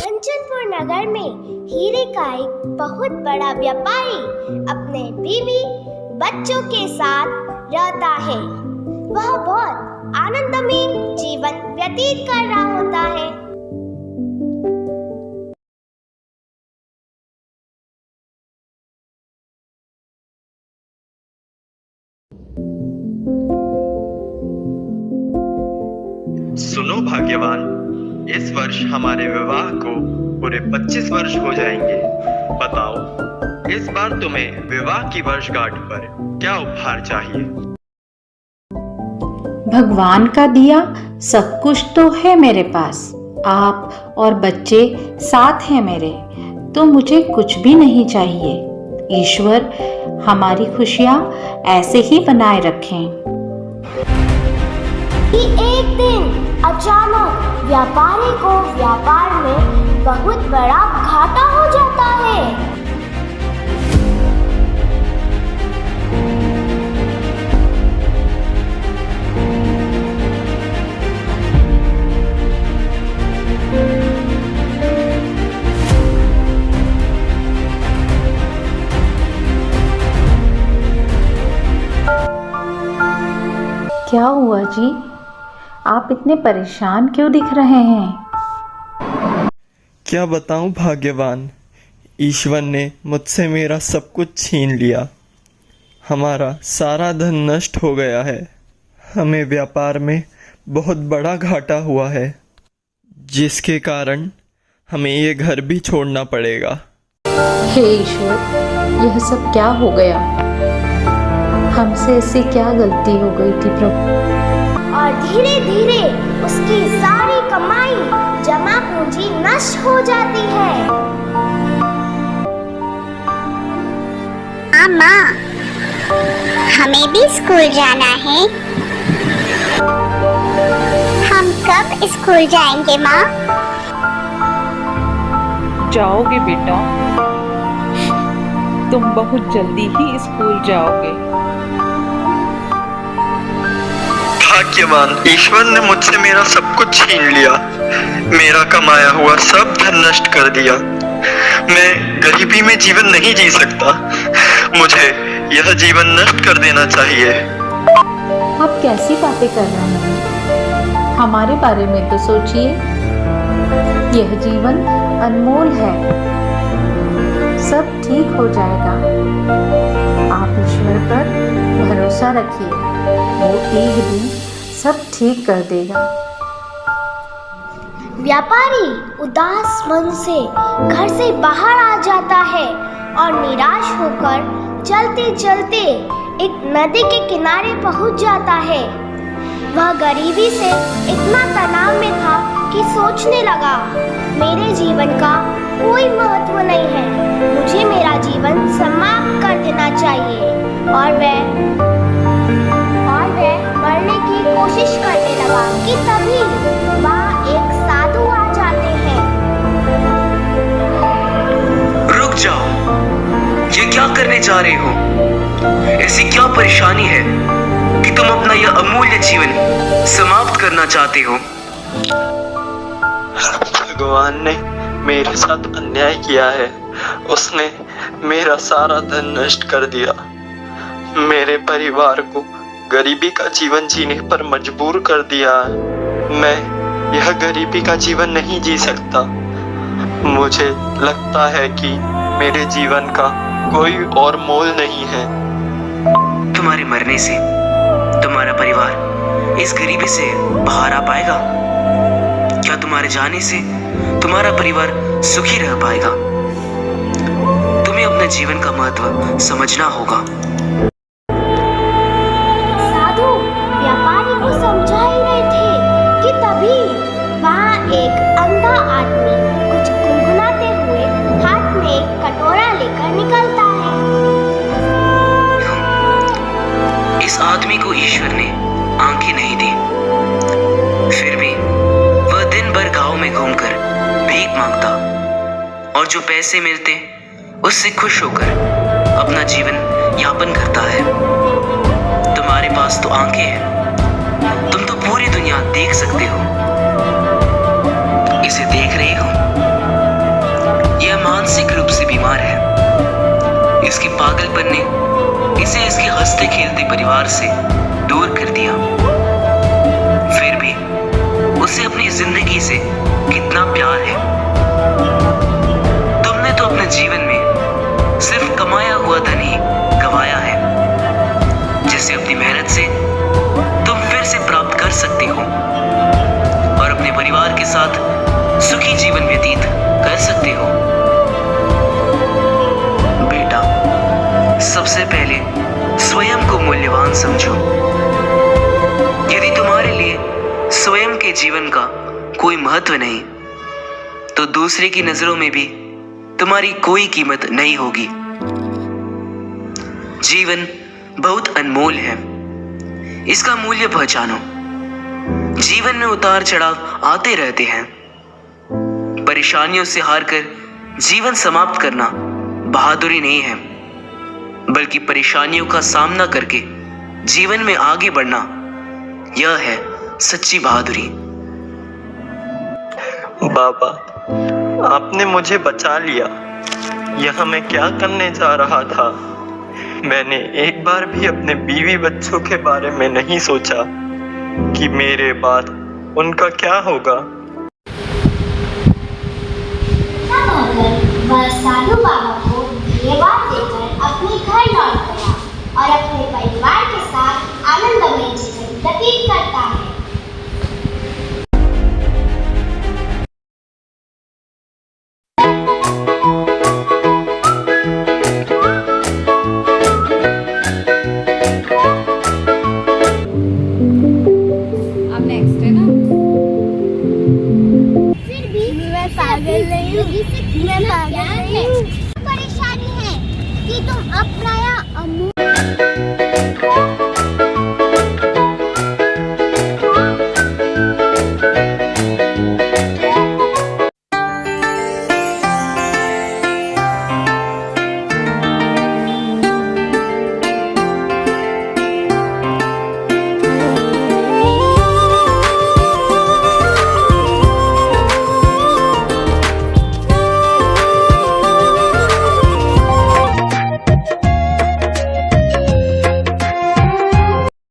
कंचनपुर नगर में हीरे का एक बहुत बड़ा व्यापारी अपने बीवी बच्चों के साथ रहता है। वह बहुत आनंदमय जीवन व्यतीत कर रहा होता है। सुनो भाग्यवान, इस वर्ष हमारे विवाह को पूरे 25 वर्ष हो जाएंगे। बताओ, इस बार तुम्हें विवाह की वर्षगांठ पर क्या उपहार चाहिए? भगवान का दिया सब कुछ तो है मेरे पास। आप और बच्चे साथ हैं मेरे, तो मुझे कुछ भी नहीं चाहिए। ईश्वर हमारी खुशियां ऐसे ही बनाए रखें। एक दिन अचानक व्यापारी को व्यापार में बहुत बड़ा घाटा हो जाता है। क्या हुआ जी? आप इतने परेशान क्यों दिख रहे हैं? क्या बताऊं भाग्यवान, ईश्वर ने मुझसे मेरा सब कुछ छीन लिया। हमारा सारा धन नष्ट हो गया है। हमें व्यापार में बहुत बड़ा घाटा हुआ है, जिसके कारण हमें ये घर भी छोड़ना पड़ेगा। हे ईश्वर, यह सब क्या हो गया? हमसे ऐसी क्या गलती हो गई थी प्रभु? और धीरे धीरे उसकी सारी कमाई जमा पूंजी नष्ट हो जाती है। माँ, हमें भी स्कूल जाना है। हम कब स्कूल जाएंगे माँ? जाओगे बेटा, तुम बहुत जल्दी ही स्कूल जाओगे। भाग्यवान, ईश्वर ने मुझसे मेरा सब कुछ छीन लिया। मेरा कमाया हुआ सब धन नष्ट कर दिया। मैं गरीबी में जीवन नहीं जी सकता। मुझे यह जीवन नष्ट कर देना चाहिए। आप कैसी बातें कर रहे हैं? हमारे बारे में तो सोचिए। यह जीवन अनमोल है, सब ठीक हो जाएगा। आप ईश्वर पर भरोसा रखिए, वो एक दिन सब ठीक कर देगा। व्यापारी उदास मन से घर से बाहर आ जाता है और निराश होकर चलते चलते एक नदी के किनारे पहुंच जाता है। वह गरीबी से इतना तनाव में था कि सोचने लगा, मेरे जीवन का कोई महत्व नहीं है, मुझे मेरा जीवन समाप्त कर देना चाहिए। और वह मरने की कोशिश करने लगा कि तभी वहाँ एक साधु आ जाते हैं। रुक जाओ, ये क्या करने जा रहे हो? ऐसी क्या परेशानी है कि तुम अपना यह अमूल्य जीवन समाप्त करना चाहते हो? भगवान ने मेरे साथ अन्याय किया है। उसने मेरा सारा धन नष्ट कर दिया। मेरे परिवार को गरीबी का जीवन जीने पर मजबूर कर दिया। मैं यह गरीबी का जीवन नहीं जी सकता। मुझे लगता है कि मेरे जीवन का कोई और मोल नहीं है। तुम्हारे मरने से तुम्हारा परिवार इस गरीबी से बाहर आ पाएगा? क्या तुम्हारे जाने से तुम्हारा परिवार सुखी रह पाएगा? तुम्हें अपने जीवन का महत्व समझना होगा। साधु व्यापारी को समझा ही रहे थे कि तभी वहाँ एक अंधा आदमी कुछ गुनगुनाते हुए हाथ में एक कटोरा लेकर निकलता है। इस आदमी को ईश्वर ने आंखें नहीं दी, फिर भी वह दिन भर गांव में घूमकर भीख मांगता और जो पैसे मिलते उससे खुश होकर अपना जीवन यापन करता है। तुम्हारे पास तो आंखें हैं, तुम तो पूरी दुनिया देख सकते हो। इसे देख रहे हो? पागलपन ने इसे इसके हंसते खेलते परिवार से दूर कर दिया। फिर भी उसे अपनी जिंदगी से कितना प्यार है। तुमने तो अपने जीवन में सिर्फ कमाया हुआ धन ही गंवाया है, जिसे अपनी मेहनत से तुम फिर से प्राप्त कर सकते हो और अपने परिवार के साथ सुखी जीवन व्यतीत कर सकते हो। बेटा, सबसे पहले स्वयं को मूल्यवान समझो। यदि तुम्हारे लिए स्वयं के जीवन का कोई महत्व नहीं, तो दूसरे की नजरों में भी तुम्हारी कोई कीमत नहीं होगी। जीवन बहुत अनमोल है, इसका मूल्य पहचानो। जीवन में उतार चढ़ाव आते रहते हैं। परेशानियों से हारकर जीवन समाप्त करना बहादुरी नहीं है, बल्कि परेशानियों का सामना करके जीवन में आगे बढ़ना, यह है सच्ची बहादुरी। बाबा, आपने मुझे बचा लिया। यह मैं क्या करने जा रहा था? मैंने एक बार भी अपने बीवी बच्चों के बारे में नहीं सोचा कि मेरे बाद उनका क्या होगा। वह साधु बाबा को धन्यवाद देकर अपने घर लौट गया और अपने परिवार के साथ आनंदमय जीवन व्यतीत करता है। अब नेक्स्ट है ना। फिर भी मैं पागल नहीं हूँ। मैं पागल नहीं हूँ। परेशानी है कि तुम अपना या